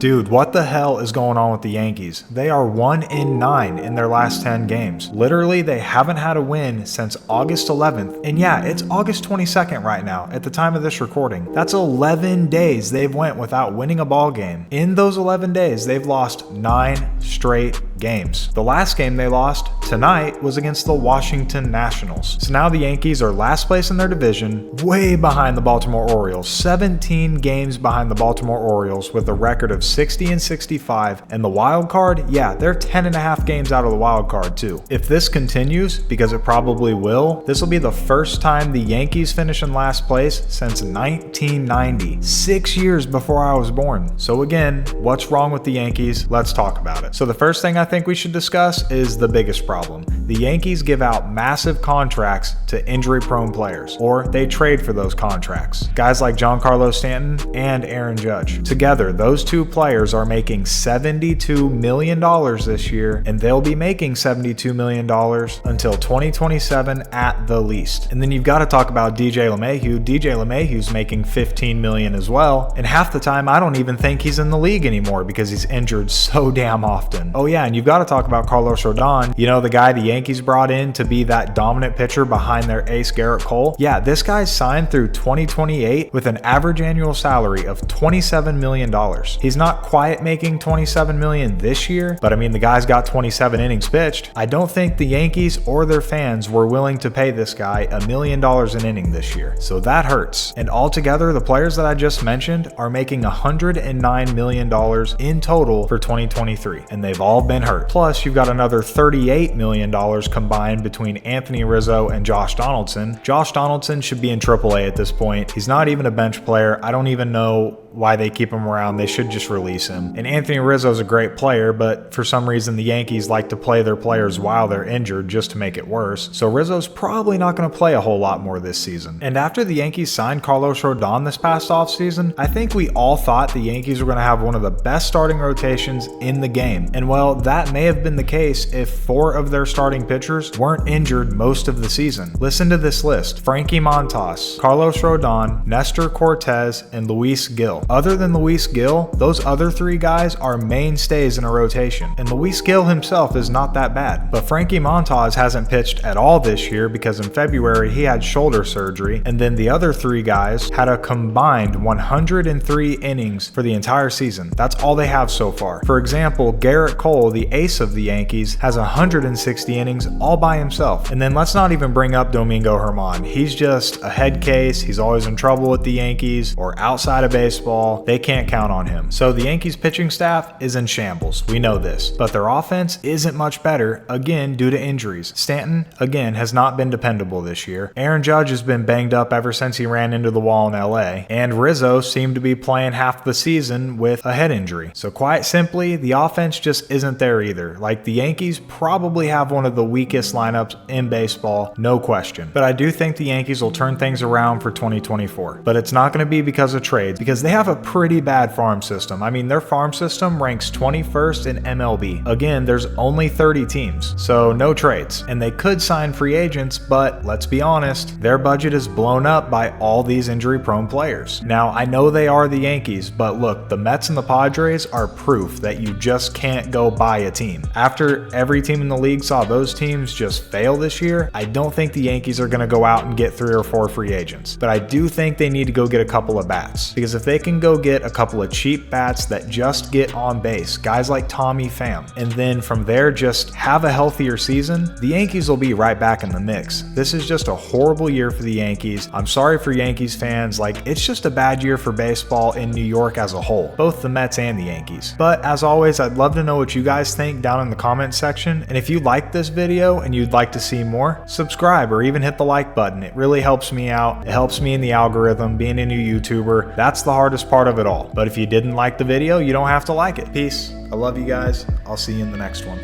Dude, what the hell is going on with the Yankees? They are 1-9 in their last 10 games. Literally, they haven't had a win since August 11th. And yeah, it's August 22nd right now at the time of this recording. That's 11 days they've went without winning a ball game. In those 11 days, they've lost 9 straight games. The last game they lost tonight was against the Washington Nationals. So now the Yankees are last place in their division, way behind the Baltimore Orioles, 17 games behind the Baltimore Orioles with a record of 60-65, and the wild card, yeah, they're 10.5 games out of the wild card too. If this continues, because it probably will, this will be the first time the Yankees finish in last place since 1990, 6 years before I was born. So again, what's wrong with the Yankees? Let's talk about it. So the first thing I think we should discuss is the biggest problem. The Yankees give out massive contracts to injury-prone players, or they trade for those contracts. Guys like Giancarlo Stanton and Aaron Judge. Together, those two players are making $72 million this year, and they'll be making $72 million until 2027 at the least. And then you've got to talk about DJ LeMahieu. DJ LeMahieu's making $15 million as well, and half the time I don't even think he's in the league anymore because he's injured so damn often. Oh yeah, and you've got to talk about Carlos Rodon, you know, the guy the Yankees brought in to be that dominant pitcher behind their ace Garrett Cole. Yeah, this guy's signed through 2028 with an average annual salary of $27 million. He's not quite making $27 million this year, but I mean, the guy's got 27 innings pitched. I don't think the Yankees or their fans were willing to pay this guy $1 million an inning this year. So that hurts. And altogether, the players that I just mentioned are making $109 million in total for 2023, and they've all been hurt. Plus, you've got another $38 million combined between Anthony Rizzo and Josh Donaldson. Josh Donaldson should be in AAA at this point. He's not even a bench player. I don't even know why they keep him around. They should just release him. And Anthony Rizzo's a great player, but for some reason the Yankees like to play their players while they're injured just to make it worse. So Rizzo's probably not going to play a whole lot more this season. And after the Yankees signed Carlos Rodon this past offseason, I think we all thought the Yankees were going to have one of the best starting rotations in the game. And well, that may have been the case if 4 of their starting pitchers weren't injured most of the season. Listen to this list: Frankie Montas, Carlos Rodon, Nestor Cortez, and Luis Gil. Other than Luis Gil, those other 3 guys are mainstays in a rotation, and Luis Gil himself is not that bad. But Frankie Montas hasn't pitched at all this year because in February he had shoulder surgery, and then the other 3 guys had a combined 103 innings for the entire season. That's all they have so far. For example, Garrett Cole, the ace of the Yankees, has 160 innings all by himself. And then let's not even bring up Domingo Germán. He's just a head case. He's always in trouble with the Yankees or outside of baseball. They can't count on him. So the Yankees pitching staff is in shambles. We know this. But their offense isn't much better, again, due to injuries. Stanton, again, has not been dependable this year. Aaron Judge has been banged up ever since he ran into the wall in LA. And Rizzo seemed to be playing half the season with a head injury. So quite simply, the offense just isn't there either. Like, the Yankees probably have one of the weakest lineups in baseball, no question. But I do think the Yankees will turn things around for 2024. But it's not going to be because of trades, because they have a pretty bad farm system. I mean, their farm system ranks 21st in MLB. Again, there's only 30 teams, so no trades. And they could sign free agents, but let's be honest, their budget is blown up by all these injury-prone players. Now, I know they are the Yankees, but look, the Mets and the Padres are proof that you just can't go buy a team. After every team in the league saw those teams just fail this year, I don't think the Yankees are going to go out and get 3 or 4 free agents. But I do think they need to go get a couple of bats, because if they can go get a couple of cheap bats that just get on base, guys like Tommy Pham, and then from there just have a healthier season, the Yankees will be right back in the mix. This is just a horrible year for the Yankees. I'm sorry for Yankees fans. Like, it's just a bad year for baseball in New York as a whole, both the Mets and the Yankees. But as always, I'd love to know what you guys think down in the comments section. And if you liked this video and you'd like to see more, subscribe or even hit the like button. It really helps me out. It helps me in the algorithm, being a new YouTuber. That's the hardest part of it all. But if you didn't like the video, you don't have to like it. Peace. I love you guys. I'll see you in the next one.